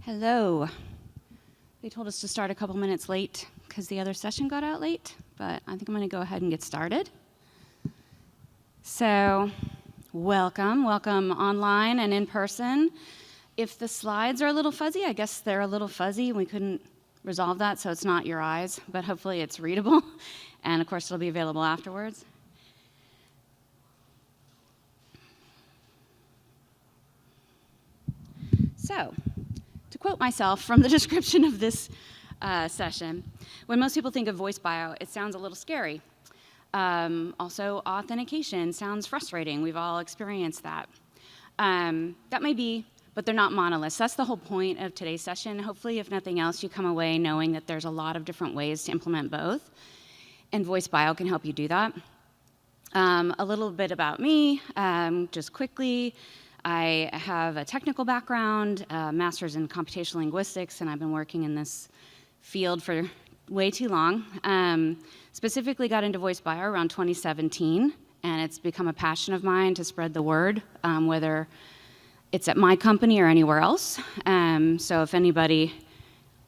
Hello. They told us to start a couple minutes late because the other session got out late, but I think I'm going to go ahead and get started. So, welcome online and in person. If the slides are a little fuzzy, I guess they're a little fuzzy. We couldn't resolve that, so it's not your eyes, but hopefully it's readable. And of course, it'll be available afterwards. So, to quote myself from the description of this session, when most people think of voice bio, it sounds a little scary. Also, authentication sounds frustrating. We've all experienced that. That may be, but they're not monoliths. That's the whole point of today's session. Hopefully, if nothing else, you come away knowing that there's a lot of different ways to implement both, and voice bio can help you do that. A little bit about me, just quickly. I have a technical background, a master's in computational linguistics, and I've been working in this field for way too long. Specifically got into voice bio around 2017, and it's become a passion of mine to spread the word, whether it's at my company or anywhere else. So if anybody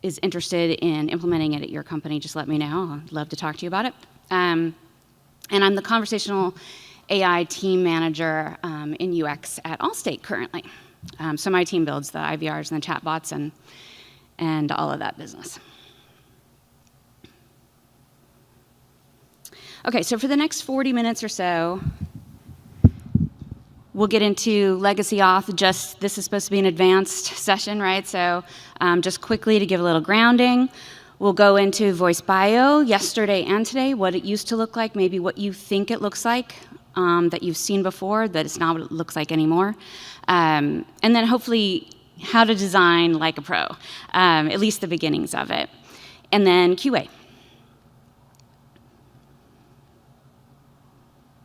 is interested in implementing it at your company, just let me know. I'd love to talk to you about it. And I'm the conversational AI team manager in UX at Allstate currently. So my team builds the IVRs and the chatbots and all of that business. Okay, so for the next 40 minutes or so, we'll get into legacy auth. This is supposed to be an advanced session, right? So just quickly to give a little grounding, we'll go into voice bio yesterday and today, what it used to look like, maybe what you think it looks like, that you've seen before, that it's not what it looks like anymore. And then hopefully how to design like a pro, at least the beginnings of it. And then QA.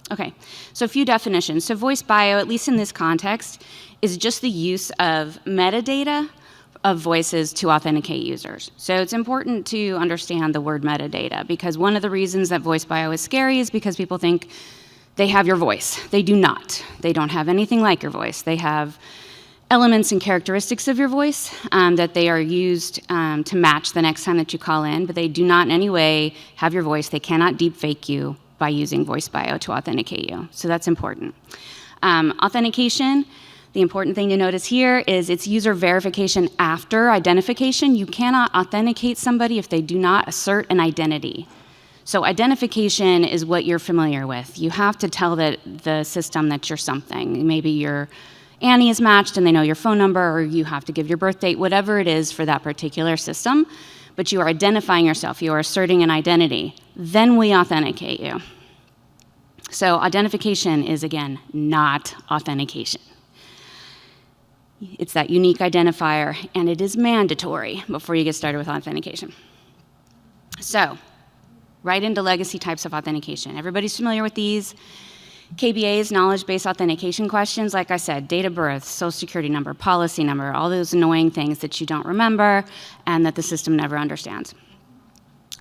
Okay, so a few definitions. So voice bio, at least in this context, is just the use of metadata of voices to authenticate users. So it's important to understand the word metadata, because one of the reasons that voice bio is scary is because people think they have your voice. They do not. They don't have anything like your voice. They have elements and characteristics of your voice that they are used to match the next time that you call in, but they do not in any way have your voice. They cannot deep fake you by using voice bio to authenticate you. So that's important. Authentication, the important thing to notice here is it's user verification after identification. You cannot authenticate somebody if they do not assert an identity. So identification is what you're familiar with. You have to tell the system that you're something. Maybe your Annie is matched and they know your phone number, or you have to give your birth date, whatever it is for that particular system. But you are identifying yourself. You are asserting an identity. Then we authenticate you. So identification is, again, not authentication. It's that unique identifier, and it is mandatory before you get started with authentication. So, right into legacy types of authentication. Everybody's familiar with these. KBAs, knowledge-based authentication questions, like I said, date of birth, social security number, policy number, all those annoying things that you don't remember and that the system never understands.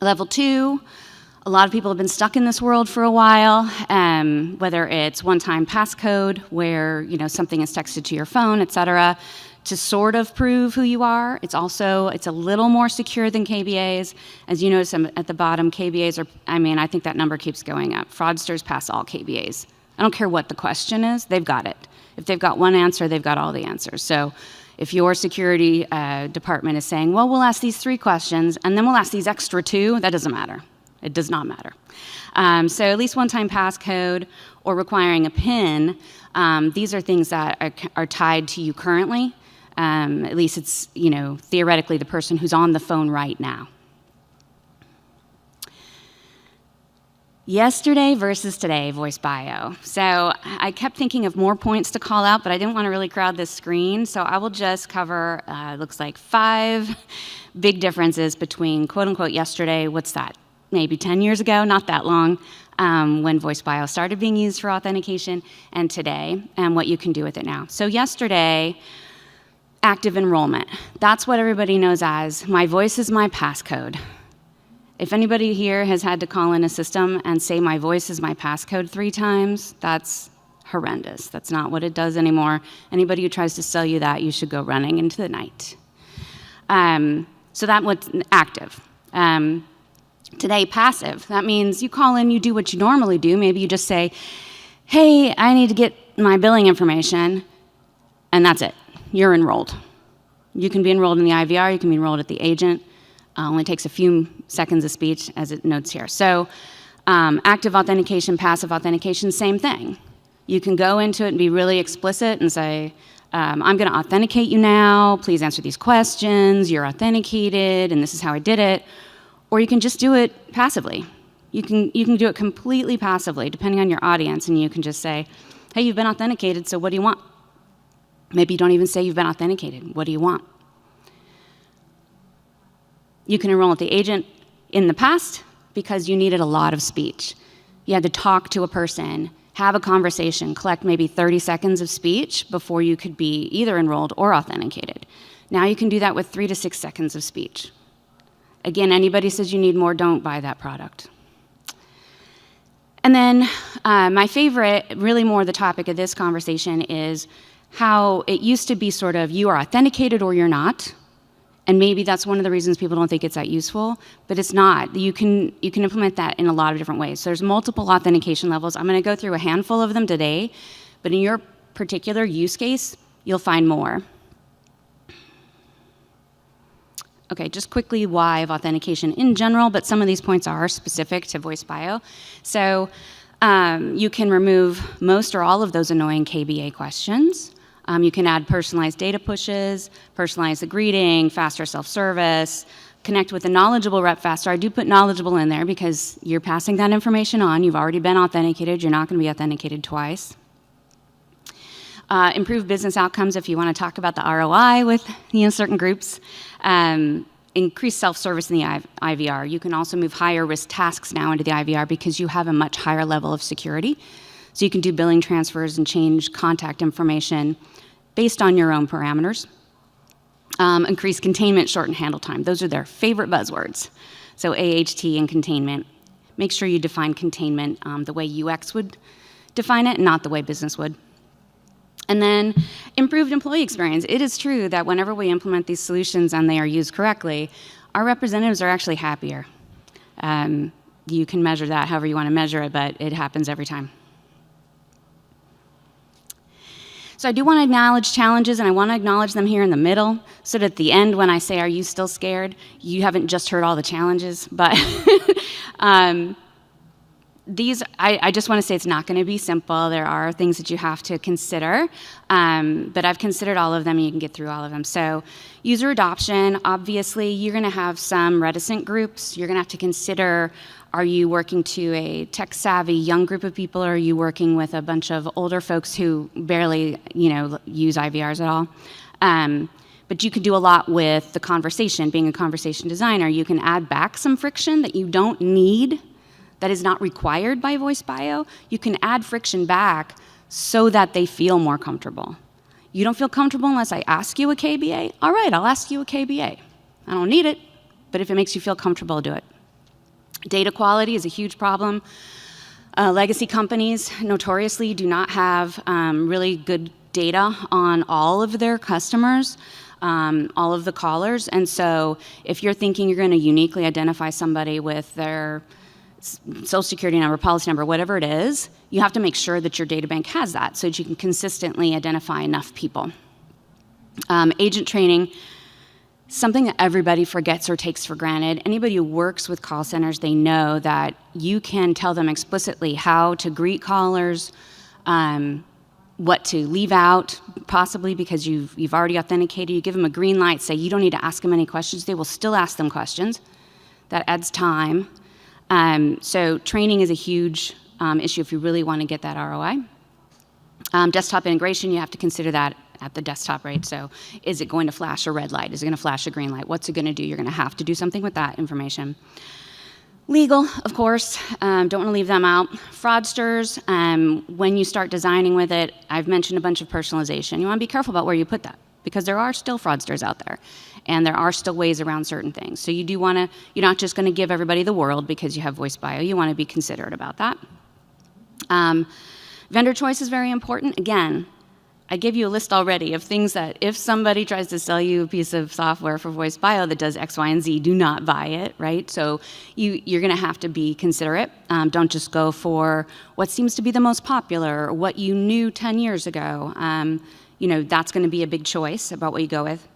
Level 2, a lot of people have been stuck in this world for a while, whether it's one-time passcode where something is texted to your phone, et cetera, to sort of prove who you are. It's a little more secure than KBAs. As you notice at the bottom, KBAs are, I think that number keeps going up. Fraudsters pass all KBAs. I don't care what the question is, they've got it. If they've got one answer, they've got all the answers. So if your security department is saying, well, we'll ask these 3 questions, and then we'll ask these extra 2, that doesn't matter. It does not matter. So at least one-time passcode or requiring a PIN, these are things that are tied to you currently. At least it's, theoretically the person who's on the phone right now. Yesterday versus today, voice bio. So I kept thinking of more points to call out, but I didn't want to really crowd this screen. So I will just cover, looks like 5 big differences between quote unquote yesterday, what's that? Maybe 10 years ago, not that long, when voice bio started being used for authentication, and today, and what you can do with it now. So yesterday, active enrollment. That's what everybody knows as, my voice is my passcode. If anybody here has had to call in a system and say my voice is my passcode 3 times, that's horrendous. That's not what it does anymore. Anybody who tries to sell you that, you should go running into the night. So that was active. Today, passive. That means you call in, you do what you normally do. Maybe you just say, hey, I need to get my billing information, and that's it. You're enrolled. You can be enrolled in the IVR, you can be enrolled at the agent. Only takes a few seconds of speech, as it notes here. So active authentication, passive authentication, same thing. You can go into it and be really explicit and say, I'm going to authenticate you now. Please answer these questions. You're authenticated, and this is how I did it. Or you can just do it passively. You can do it completely passively, depending on your audience, and you can just say, hey, you've been authenticated, so what do you want? Maybe you don't even say you've been authenticated. What do you want? You can enroll at the agent in the past because you needed a lot of speech. You had to talk to a person, have a conversation, collect maybe 30 seconds of speech before you could be either enrolled or authenticated. Now you can do that with 3 to 6 seconds of speech. Again, anybody says you need more, don't buy that product. And then my favorite, really more the topic of this conversation, is how it used to be sort of you are authenticated or you're not. And maybe that's one of the reasons people don't think it's that useful, but it's not. You can implement that in a lot of different ways. So there's multiple authentication levels. I'm going to go through a handful of them today, but in your particular use case, you'll find more. Okay, just quickly why of authentication in general, but some of these points are specific to VoiceBio. So you can remove most or all of those annoying KBA questions. You can add personalized data pushes, personalize the greeting, faster self-service, connect with a knowledgeable rep faster. I do put knowledgeable in there because you're passing that information on. You've already been authenticated. You're not going to be authenticated twice. Improve business outcomes if you want to talk about the ROI with certain groups. Increase self-service in the IVR. You can also move higher risk tasks now into the IVR because you have a much higher level of security. So you can do billing transfers and change contact information based on your own parameters. Increase containment, shorten handle time. Those are their favorite buzzwords. So AHT and containment. Make sure you define containment the way UX would define it, not the way business would. And then improved employee experience. It is true that whenever we implement these solutions and they are used correctly, our representatives are actually happier. You can measure that however you want to measure it, but it happens every time. So I do want to acknowledge challenges, and I want to acknowledge them here in the middle, so that at the end when I say, are you still scared, you haven't just heard all the challenges, but I just want to say it's not going to be simple. There are things that you have to consider, but I've considered all of them, and you can get through all of them. So user adoption, obviously, you're going to have some reticent groups. You're going to have to consider, are you working to a tech-savvy young group of people, or are you working with a bunch of older folks who barely, use IVRs at all? But you could do a lot with the conversation. Being a conversation designer, you can add back some friction that you don't need, that is not required by VoiceBio. You can add friction back so that they feel more comfortable. You don't feel comfortable unless I ask you a KBA? All right, I'll ask you a KBA. I don't need it, but if it makes you feel comfortable, I'll do it. Data quality is a huge problem. Legacy companies notoriously do not have really good data on all of their customers, all of the callers. And so if you're thinking you're going to uniquely identify somebody with their social security number, policy number, whatever it is, you have to make sure that your data bank has that so that you can consistently identify enough people. Agent training, something that everybody forgets or takes for granted. Anybody who works with call centers, they know that you can tell them explicitly how to greet callers, what to leave out, possibly because you've already authenticated. You give them a green light, say you don't need to ask them any questions. They will still ask them questions. That adds time. So training is a huge issue if you really want to get that ROI. Desktop integration, you have to consider that at the desktop, right? So is it going to flash a red light? Is it going to flash a green light? What's it going to do? You're going to have to do something with that information. Legal, of course, don't want to leave them out. Fraudsters, when you start designing with it, I've mentioned a bunch of personalization. You want to be careful about where you put that, because there are still fraudsters out there, and there are still ways around certain things. So you do want to, you're not just going to give everybody the world because you have VoiceBio. You want to be considerate about that. Vendor choice is very important. Again, I give you a list already of things that if somebody tries to sell you a piece of software for voice bio that does X, Y, and Z, do not buy it, right? So you're going to have to be considerate. Don't just go for what seems to be the most popular or what you knew 10 years ago. That's going to be a big choice about what you go with.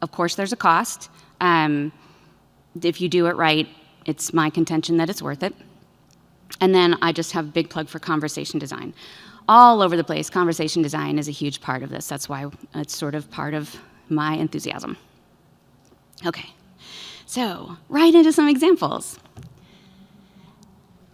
Of course, there's a cost. If you do it right, it's my contention that it's worth it. And then I just have a big plug for conversation design. All over the place, conversation design is a huge part of this. That's why it's sort of part of my enthusiasm. Okay, so right into some examples.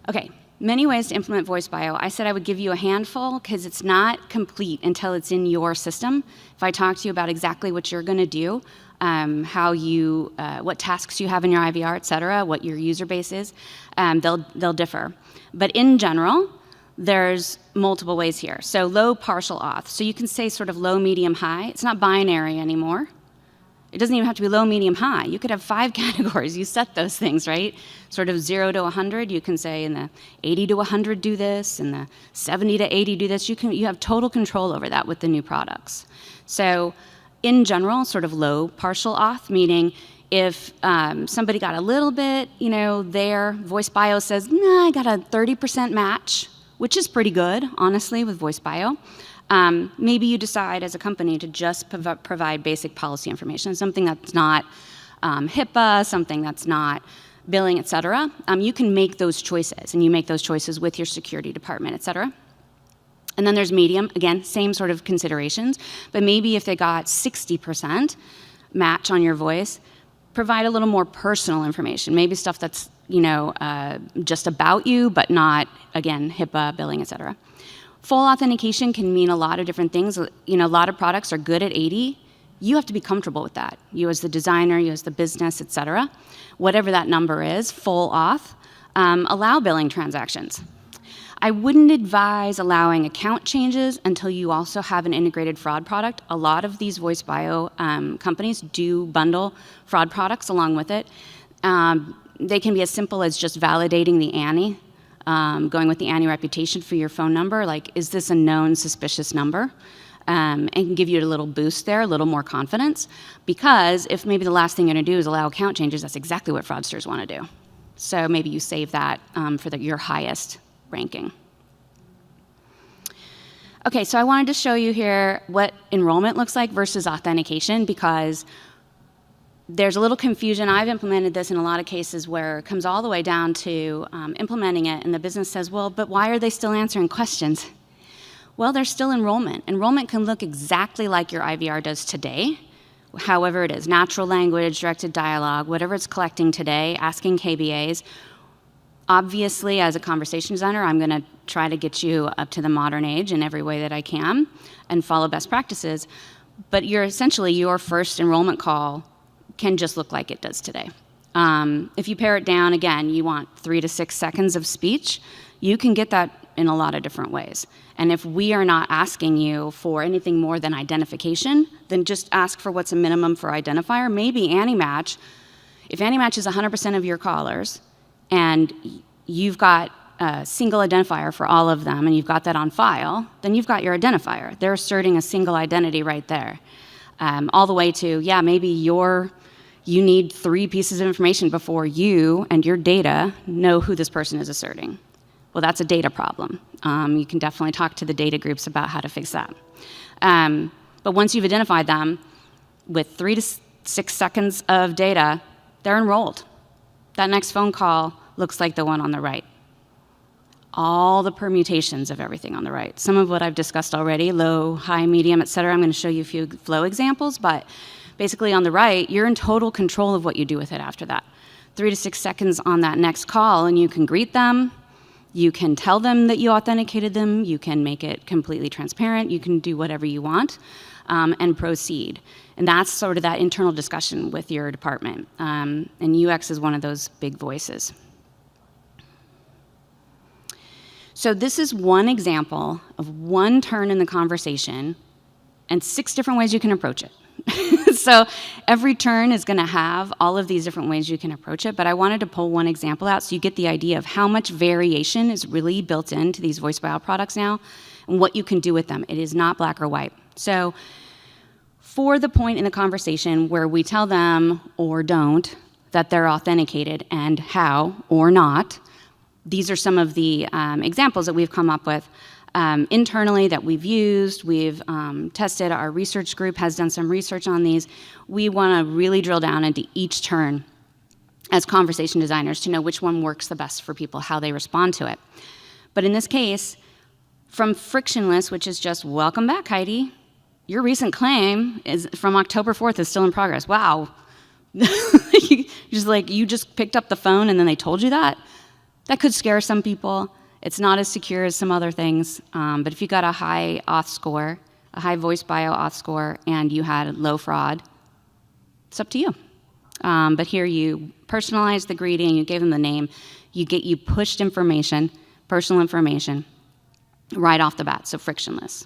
Okay, many ways to implement voice bio. I said I would give you a handful because it's not complete until it's in your system. If I talk to you about exactly what you're going to do, what tasks you have in your IVR, et cetera, what your user base is, they'll differ. But in general, there's multiple ways here. So low partial auth. So you can say sort of low, medium, high. It's not binary anymore. It doesn't even have to be low, medium, high. You could have 5 categories. You set those things, right? Sort of 0 to 100. You can say in the 80 to 100 do this, in the 70 to 80 do this. You have total control over that with the new products. So in general, sort of low partial auth, meaning if somebody got a little bit, their voice bio says, nah, I got a 30% match, which is pretty good, honestly, with voice bio. Maybe you decide as a company to just provide basic policy information, something that's not HIPAA, something that's not billing, et cetera. You can make those choices, and you make those choices with your security department, et cetera. And then there's medium, again, same sort of considerations, but maybe if they got 60% match on your voice, provide a little more personal information, maybe stuff that's just about you, but not, again, HIPAA, billing, et cetera. Full authentication can mean a lot of different things. A lot of products are good at 80. You have to be comfortable with that. You as the designer, you as the business, et cetera. Whatever that number is, full auth, allow billing transactions. I wouldn't advise allowing account changes until you also have an integrated fraud product. A lot of these voice bio companies do bundle fraud products along with it. They can be as simple as just validating the ANI, going with the ANI reputation for your phone number, like, is this a known suspicious number? And can give you a little boost there, a little more confidence, because if maybe the last thing you're gonna do is allow account changes, that's exactly what fraudsters wanna do. So maybe you save that for your highest ranking. Okay, so I wanted to show you here what enrollment looks like versus authentication, because there's a little confusion. I've implemented this in a lot of cases where it comes all the way down to implementing it, and the business says, well, but why are they still answering questions? Well, there's still enrollment. Enrollment can look exactly like your IVR does today, however it is, natural language, directed dialogue, whatever it's collecting today, asking KBAs. Obviously, as a conversation designer, I'm going to try to get you up to the modern age in every way that I can and follow best practices. But essentially, your first enrollment call can just look like it does today. If you pare it down, again, you want 3 to 6 seconds of speech. You can get that in a lot of different ways. And if we are not asking you for anything more than identification, then just ask for what's a minimum for identifier. Maybe AnyMatch, if AnyMatch is 100% of your callers, and you've got a single identifier for all of them, and you've got that on file, then you've got your identifier. They're asserting a single identity right there. All the way to, yeah, maybe you need 3 pieces of information before you and your data know who this person is asserting. Well, that's a data problem. You can definitely talk to the data groups about how to fix that. But once you've identified them, with 3 to 6 seconds of data, they're enrolled. That next phone call looks like the one on the right. All the permutations of everything on the right. Some of what I've discussed already, low, high, medium, et cetera. I'm going to show you a few flow examples, but basically on the right, you're in total control of what you do with it after that. 3 to 6 seconds on that next call, and you can greet them. You can tell them that you authenticated them. You can make it completely transparent. You can do whatever you want and proceed. And that's sort of that internal discussion with your department. And UX is one of those big voices. So this is one example of one turn in the conversation and 6 different ways you can approach it. So every turn is going to have all of these different ways you can approach it, but I wanted to pull one example out so you get the idea of how much variation is really built into these voice bio products now and what you can do with them. It is not black or white. So for the point in the conversation where we tell them or don't that they're authenticated and how or not, these are some of the examples that we've come up with internally that we've used. We've tested. Our research group has done some research on these. We want to really drill down into each turn as conversation designers to know which one works the best for people, how they respond to it. But in this case, from frictionless, which is just, welcome back, Heidi. Your recent claim is from October 4th is still in progress. Wow. You just picked up the phone and then they told you that? That could scare some people. It's not as secure as some other things. But if you got a high auth score, a high voice bio auth score, and you had low fraud, it's up to you. But here you personalized the greeting, you gave them the name, you pushed information, personal information, right off the bat, so frictionless.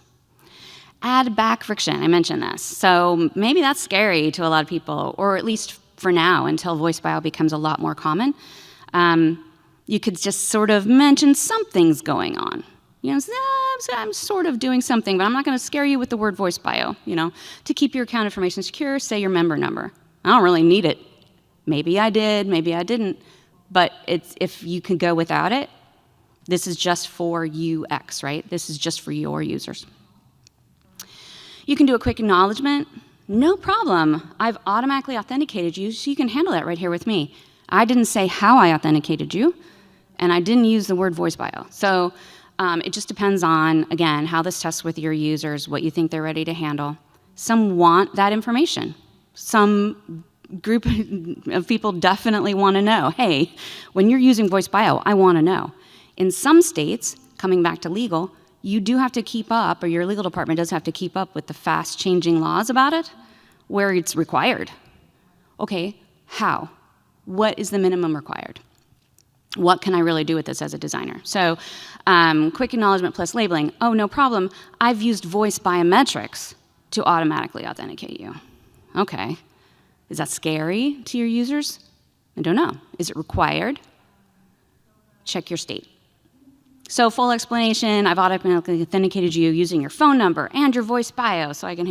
Add back friction, I mentioned this. So maybe that's scary to a lot of people, or at least for now, until voice bio becomes a lot more common. You could just sort of mention something's going on. I'm sort of doing something, but I'm not going to scare you with the word voice bio. To keep your account information secure, say your member number. I don't really need it. Maybe I did, maybe I didn't. But if you can go without it, this is just for UX, right? This is just for your users. You can do a quick acknowledgement. No problem. I've automatically authenticated you, so you can handle that right here with me. I didn't say how I authenticated you, and I didn't use the word voice bio. So it just depends on, again, how this tests with your users, what you think they're ready to handle. Some want that information. Some group of people definitely want to know, hey, when you're using voice bio, I want to know. In some states, coming back to legal, you do have to keep up, or your legal department does have to keep up with the fast-changing laws about it, where it's required. Okay, how? What is the minimum required? What can I really do with this as a designer? So quick acknowledgement plus labeling. Oh, no problem. I've used voice biometrics to automatically authenticate you. Okay. Is that scary to your users? I don't know. Is it required? Check your state. So full explanation, I've automatically authenticated you using your phone number and your voice bio, so I can,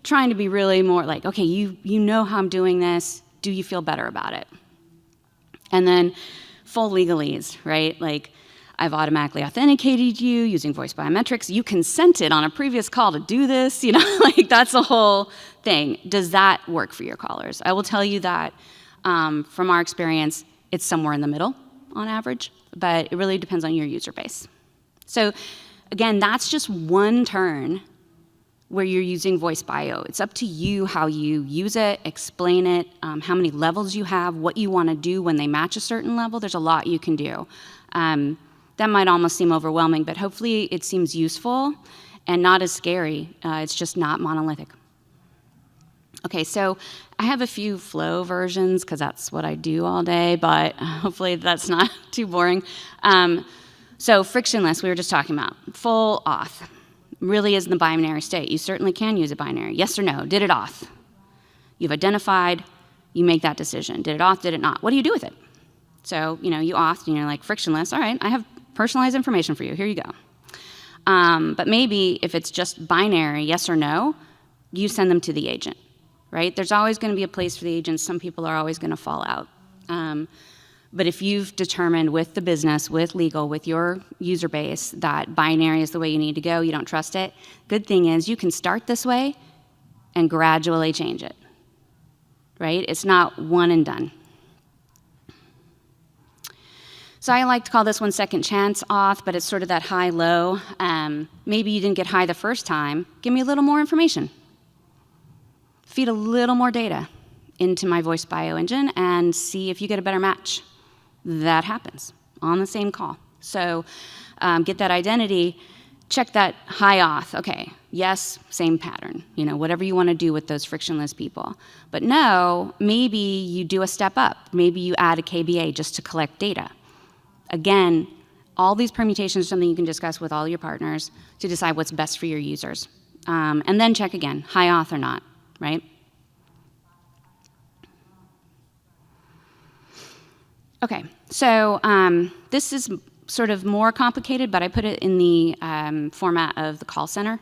trying to be really more like, okay, you know how I'm doing this. Do you feel better about it? And then full legalese, right? Like, I've automatically authenticated you using voice biometrics. You consented on a previous call to do this, that's the whole thing. Does that work for your callers? I will tell you that from our experience, it's somewhere in the middle on average, but it really depends on your user base. So again, that's just one turn where you're using voice bio. It's up to you how you use it, explain it, how many levels you have, what you want to do when they match a certain level. There's a lot you can do. That might almost seem overwhelming, but hopefully it seems useful and not as scary. It's just not monolithic. Okay, so I have a few flow versions because that's what I do all day, but hopefully that's not too boring. So frictionless, we were just talking about. Full auth really is in the binary state. You certainly can use a binary. Yes or no, did it auth? You've identified, you make that decision. Did it auth, did it not? What do you do with it? So, you auth and you're like, frictionless, all right, I have personalized information for you, here you go. But maybe if it's just binary, yes or no, you send them to the agent, right? There's always going to be a place for the agents. Some people are always going to fall out. But if you've determined with the business, with legal, with your user base that binary is the way you need to go, you don't trust it, good thing is you can start this way and gradually change it, right? It's not one and done. So I like to call this one second chance auth, but it's sort of that high-low. Maybe you didn't get high the first time. Give me a little more information. Feed a little more data into my voice bio engine and see if you get a better match. That happens on the same call. So get that identity, check that high auth. Okay, yes, same pattern. Whatever you want to do with those frictionless people. But no, maybe you do a step up. Maybe you add a KBA just to collect data. Again, all these permutations are something you can discuss with all your partners to decide what's best for your users. And then check again, high auth or not, right? Okay, so this is sort of more complicated, but I put it in the format of the call center.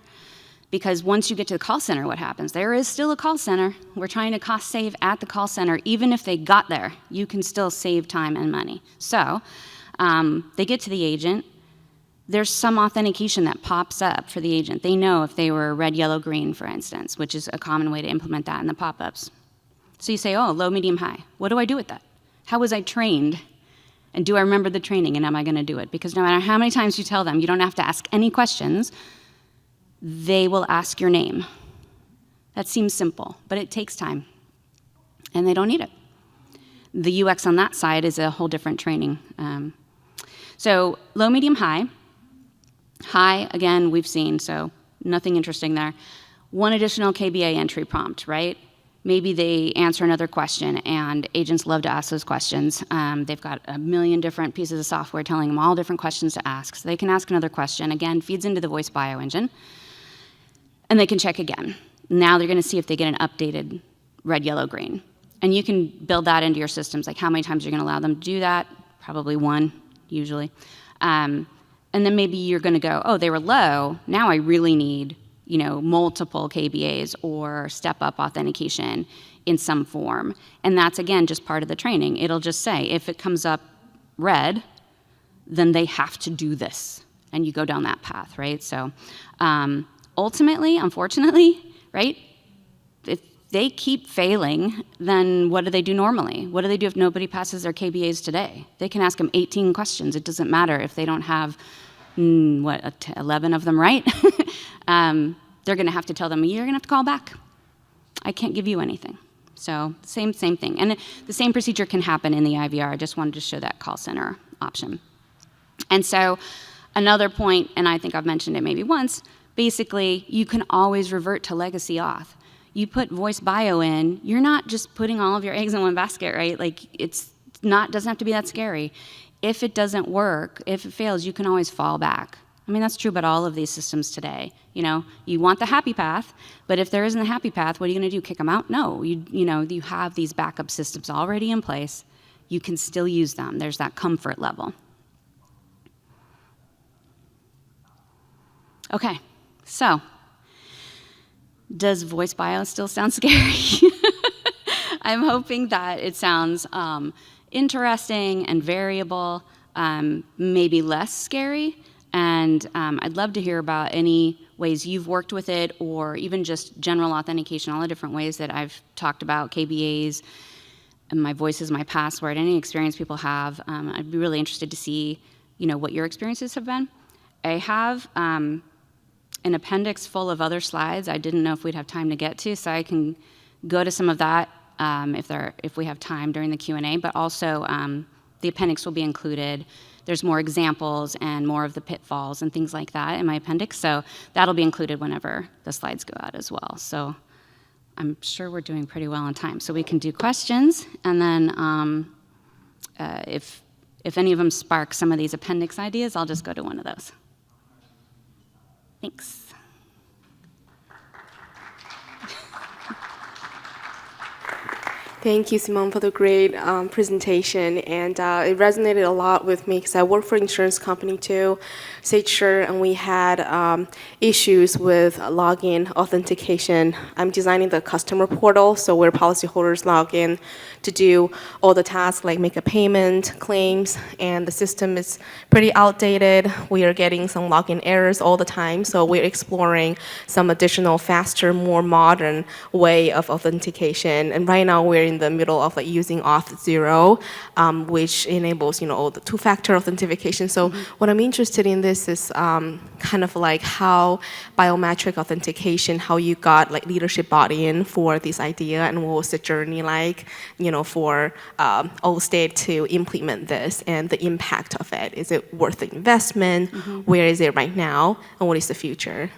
Because once you get to the call center, what happens? There is still a call center. We're trying to cost save at the call center. Even if they got there, you can still save time and money. So they get to the agent. There's some authentication that pops up for the agent. They know if they were red, yellow, green, for instance, which is a common way to implement that in the pop-ups. So you say, oh, low, medium, high. What do I do with that? How was I trained? And do I remember the training, and am I going to do it? Because no matter how many times you tell them you don't have to ask any questions, they will ask your name. That seems simple, but it takes time, and they don't need it. The UX on that side is a whole different training. So low, medium, high. High, again, we've seen, so nothing interesting there. One additional KBA entry prompt, right? Maybe they answer another question, and agents love to ask those questions. They've got a million different pieces of software telling them all different questions to ask. So they can ask another question. Again, feeds into the voice bio engine. And they can check again. Now they're going to see if they get an updated red, yellow, green. And you can build that into your systems, like how many times you're going to allow them to do that. Probably one, usually. And then maybe you're going to go, oh, they were low. Now I really need multiple KBAs or step-up authentication in some form. And that's, again, just part of the training. It'll just say, if it comes up red, then they have to do this. And you go down that path, right? So ultimately, unfortunately, right, if they keep failing, then what do they do normally? What do they do if nobody passes their KBAs today? They can ask them 18 questions. It doesn't matter if they don't have, 11 of them right. They're going to have to tell them, you're going to have to call back. I can't give you anything. So same thing. And the same procedure can happen in the IVR. I just wanted to show that call center option. And so another point, and I think I've mentioned it maybe once, basically, you can always revert to legacy auth. You put voice bio in, you're not just putting all of your eggs in one basket, right? Like, doesn't have to be that scary. If it doesn't work, if it fails, you can always fall back. I mean, that's true about all of these systems today. You want the happy path, but if there isn't a happy path, what are you going to do? Kick them out? No. You have these backup systems already in place. You can still use them. There's that comfort level. Okay, so does voice bio still sound scary? I'm hoping that it sounds interesting and variable, maybe less scary. And I'd love to hear about any ways you've worked with it, or even just general authentication, all the different ways that I've talked about KBAs, and my voice is my password, any experience people have. I'd be really interested to see, what your experiences have been. I have an appendix full of other slides I didn't know if we'd have time to get to, so I can go to some of that if we have time during the Q&A, but also the appendix will be included. There's more examples and more of the pitfalls and things like that in my appendix, so that'll be included whenever the slides go out as well. So I'm sure we're doing pretty well on time. So we can do questions, and then if any of them spark some of these appendix ideas, I'll just go to one of those. Thanks. Thank you, Simone, for the great presentation, and it resonated a lot with me because I work for an insurance company too, SageSure, and we had issues with login authentication. I'm designing the customer portal, so where policyholders log in to do all the tasks like make a payment, claims, and the system is pretty outdated. We are getting some login errors all the time, so we're exploring some additional, faster, more modern way of authentication. And right now we're in the middle of using Auth0, which enables all the two-factor authentication. So what I'm interested in this is kind of like how biometric authentication, how you got leadership buy-in for this idea, and what was the journey like, for Allstate to implement this, and the impact of it. Is it worth the investment? Where is it right now? And what is the future?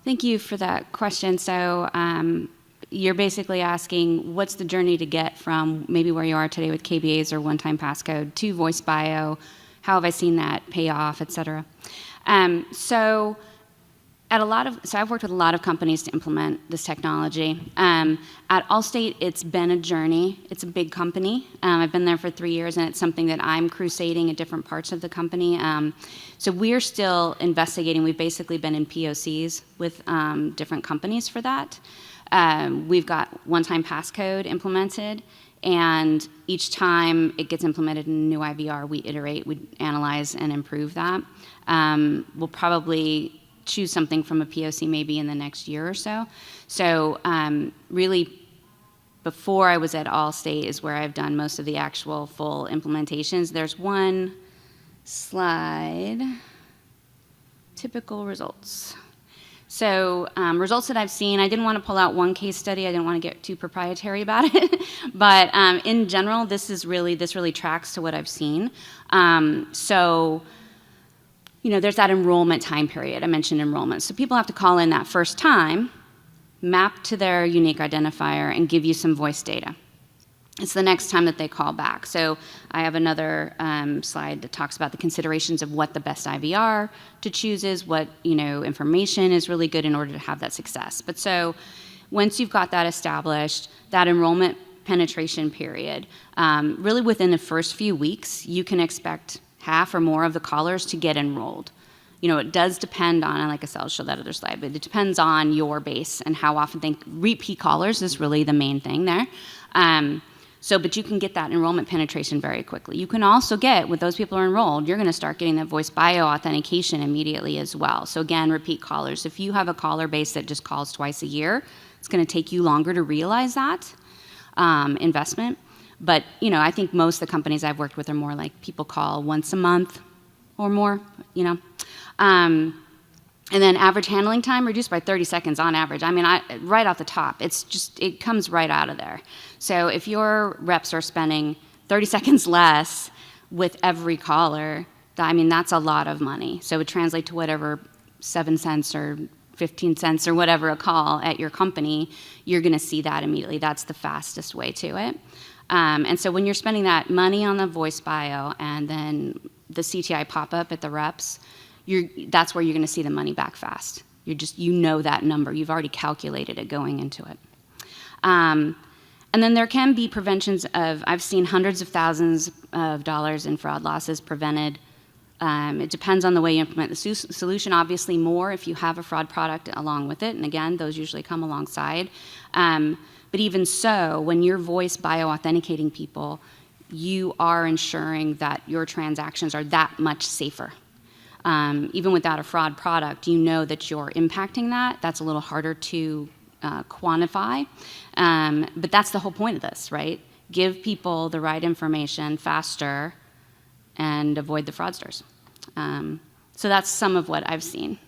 Thank you for that question. So you're basically asking, what's the journey to get from maybe where you are today with KBAs or one-time passcode to voice bio? How have I seen that pay off, et cetera? So So I've worked with a lot of companies to implement this technology. At Allstate, it's been a journey. It's a big company. I've been there for 3 years, and it's something that I'm crusading at different parts of the company. So we're still investigating. We've basically been in POCs with different companies for that. We've got one-time passcode implemented, and each time it gets implemented in a new IVR, we iterate, we analyze, and improve that. We'll probably choose something from a POC maybe in the next year or so. So really, before I was at Allstate is where I've done most of the actual full implementations. There's one slide, typical results. So results that I've seen, I didn't want to pull out one case study. I didn't want to get too proprietary about it. But in general, this really tracks to what I've seen. So there's that enrollment time period. I mentioned enrollment. So people have to call in that first time, map to their unique identifier, and give you some voice data. It's the next time that they call back. So I have another slide that talks about the considerations of what the best IVR to choose is, what information is really good in order to have that success. But so once you've got that established, that enrollment penetration period, really within the first few weeks, you can expect half or more of the callers to get enrolled. It does depend on, and like I said, I'll show that other slide, but it depends on your base and how often repeat callers is really the main thing there. But you can get that enrollment penetration very quickly. You can also get, with those people who are enrolled, you're going to start getting that voice bio authentication immediately as well. So again, repeat callers. If you have a caller base that just calls twice a year, it's going to take you longer to realize that investment. But, I think most of the companies I've worked with are more like people call once a month or more, And then average handling time reduced by 30 seconds on average. Right off the top, it comes right out of there. So if your reps are spending 30 seconds less with every caller, that's a lot of money. So it would translate to whatever 7 cents or 15 cents or whatever a call at your company, you're going to see that immediately. That's the fastest way to it. And so when you're spending that money on the voice bio and then the CTI pop-up at the reps, that's where you're going to see the money back fast. That number. You've already calculated it going into it. And then there can be preventions I've seen hundreds of thousands of dollars in fraud losses prevented. It depends on the way you implement the solution, obviously more if you have a fraud product along with it. And again, those usually come alongside. But even so, when you're voice bio-authenticating people, you are ensuring that your transactions are that much safer. Even without a fraud product, you know that you're impacting that. That's a little harder to quantify. But that's the whole point of this, right? Give people the right information faster and avoid the fraudsters. So that's some of what I've seen.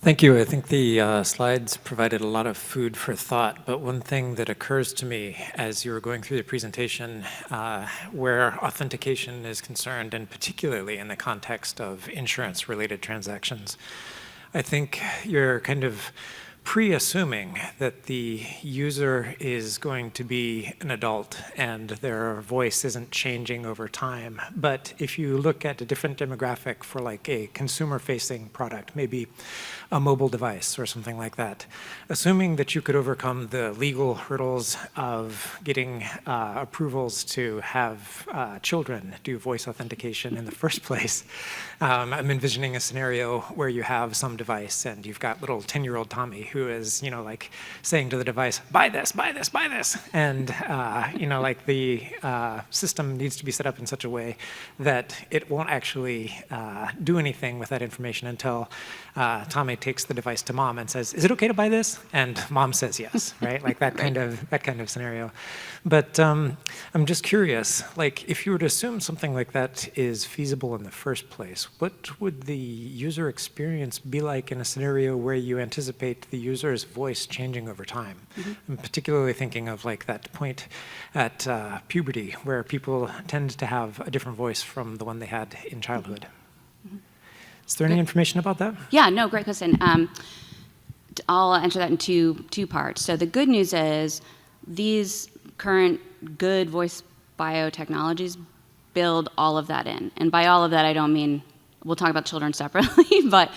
Thank you. I think the slides provided a lot of food for thought, but one thing that occurs to me as you were going through the presentation where authentication is concerned, and particularly in the context of insurance-related transactions, I think you're kind of pre-assuming that the user is going to be an adult and their voice isn't changing over time. But if you look at a different demographic for like a consumer-facing product, maybe a mobile device or something like that, assuming that you could overcome the legal hurdles of getting approvals to have children do voice authentication in the first place, I'm envisioning a scenario where you have some device and you've got little 10-year-old Tommy who is, like saying to the device, buy this, buy this, buy this. And, like the system needs to be set up in such a way that it won't actually do anything with that information until Tommy takes the device to mom and says, is it okay to buy this? And mom says yes, right? Like that kind of scenario. But I'm just curious, like if you were to assume something like that is feasible in the first place, what would the user experience be like in a scenario where you anticipate the user's voice changing over time? Mm-hmm. I'm particularly thinking of like that point at puberty where people tend to have a different voice from the one they had in childhood. Mm-hmm. Is there any information about that? Yeah, no, great question. I'll answer that in two parts. So the good news is these current good voice biotechnologies build all of that in. And by all of that, I don't mean, we'll talk about children separately, but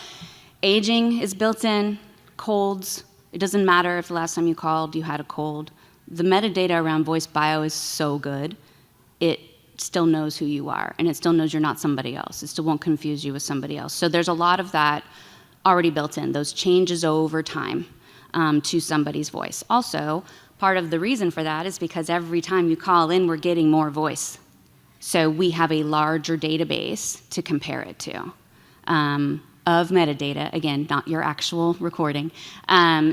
aging is built in, colds, it doesn't matter if the last time you called you had a cold. The metadata around voice bio is so good, it still knows who you are, and it still knows you're not somebody else. It still won't confuse you with somebody else. So there's a lot of that already built in, those changes over time to somebody's voice. Also, part of the reason for that is because every time you call in, we're getting more voice. So we have a larger database to compare it to. Of metadata, again, not your actual recording.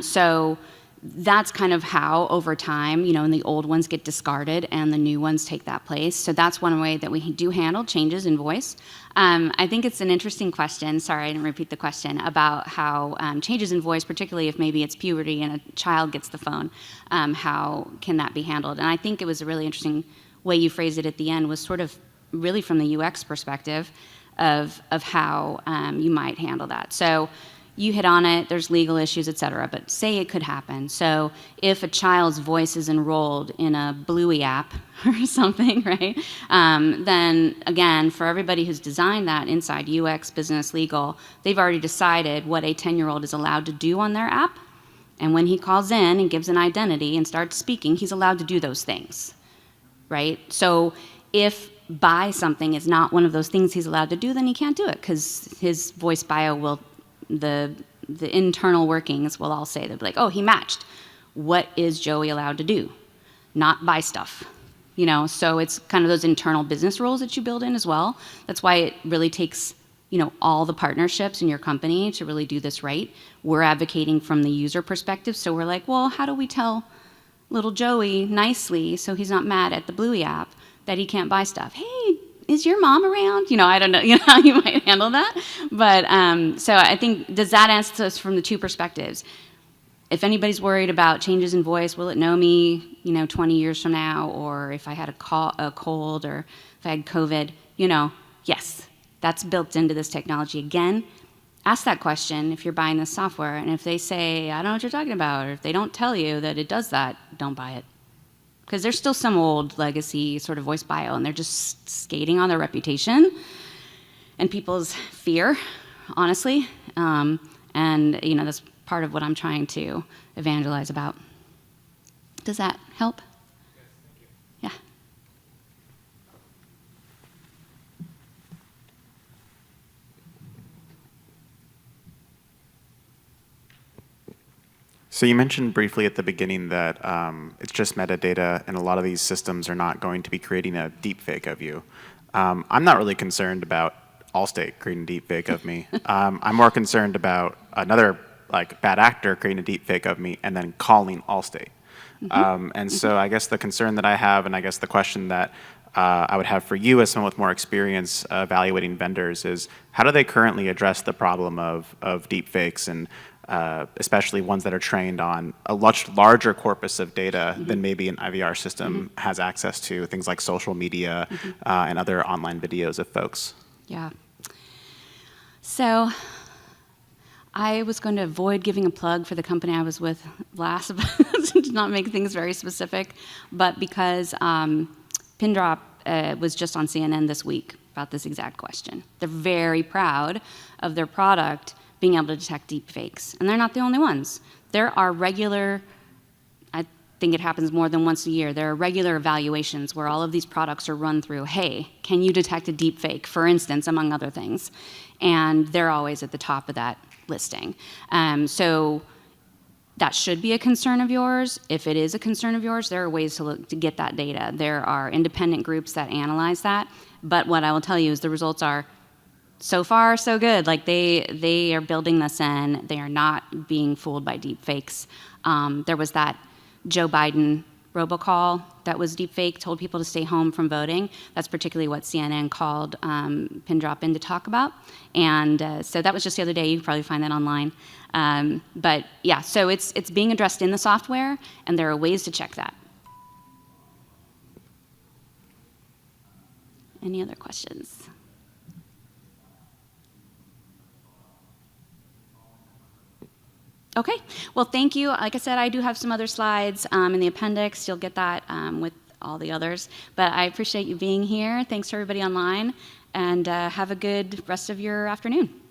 So that's kind of how, over time, and the old ones get discarded and the new ones take that place. So that's one way that we do handle changes in voice. I think it's an interesting question, sorry I didn't repeat the question, about how changes in voice, particularly if maybe it's puberty and a child gets the phone, how can that be handled? And I think it was a really interesting way you phrased it at the end, was sort of really from the UX perspective of how you might handle that. So you hit on it, there's legal issues, et cetera, but say it could happen. So if a child's voice is enrolled in a Bluey app or something, right, then again, for everybody who's designed that inside UX, business, legal, they've already decided what a 10-year-old is allowed to do on their app. And when he calls in and gives an identity and starts speaking, he's allowed to do those things, right? So if buy something is not one of those things he's allowed to do, then he can't do it, because his voice bio will, the internal workings will all say, they'll be like, oh, he matched. What is Joey allowed to do? Not buy stuff. So it's kind of those internal business rules that you build in as well. That's why it really takes, all the partnerships in your company to really do this right. We're advocating from the user perspective, so we're like, well, how do we tell little Joey nicely so he's not mad at the Bluey app that he can't buy stuff? Hey, is your mom around? I don't know, how you might handle that. But so I think, does that answer us from the two perspectives? If anybody's worried about changes in voice, will it know me, 20 years from now? Or if I had a cold, or if I had COVID, yes, that's built into this technology. Again, ask that question if you're buying this software. And if they say, I don't know what you're talking about, or if they don't tell you that it does that, don't buy it. Because there's still some old legacy sort of voice bio, and they're just skating on their reputation and people's fear, honestly. And that's part of what I'm trying to evangelize about. Does that help? Yes, thank you. Yeah. So you mentioned briefly at the beginning that it's just metadata, and a lot of these systems are not going to be creating a deepfake of you. I'm not really concerned about Allstate creating a deepfake of me. I'm more concerned about another bad actor creating a deepfake of me and then calling Allstate. And so I guess the concern that I have, and I guess the question that I would have for you as someone with more experience evaluating vendors, is how do they currently address the problem of deepfakes, and especially ones that are trained on a much larger corpus of data than maybe an IVR system has access to, things like social media and other online videos of folks? Yeah. So I was going to avoid giving a plug for the company I was with last, to not make things very specific, but because Pindrop was just on CNN this week about this exact question. They're very proud of their product being able to detect deep fakes. And they're not the only ones. There are regular, I think it happens more than once a year, there are regular evaluations where all of these products are run through, hey, can you detect a deep fake, for instance, among other things? And they're always at the top of that listing. So that should be a concern of yours. If it is a concern of yours, there are ways to look to get that data. There are independent groups that analyze that. But what I will tell you is the results are so far so good. Like they are building this in. They are not being fooled by deep fakes. There was that Joe Biden robocall that was deep fake, told people to stay home from voting. That's particularly what CNN called Pindrop in to talk about. And so that was just the other day. You can probably find that online. But yeah, so it's being addressed in the software, and there are ways to check that. Any other questions? Okay, well, thank you. Like I said, I do have some other slides in the appendix. You'll get that with all the others. But I appreciate you being here. Thanks to everybody online, and have a good rest of your afternoon.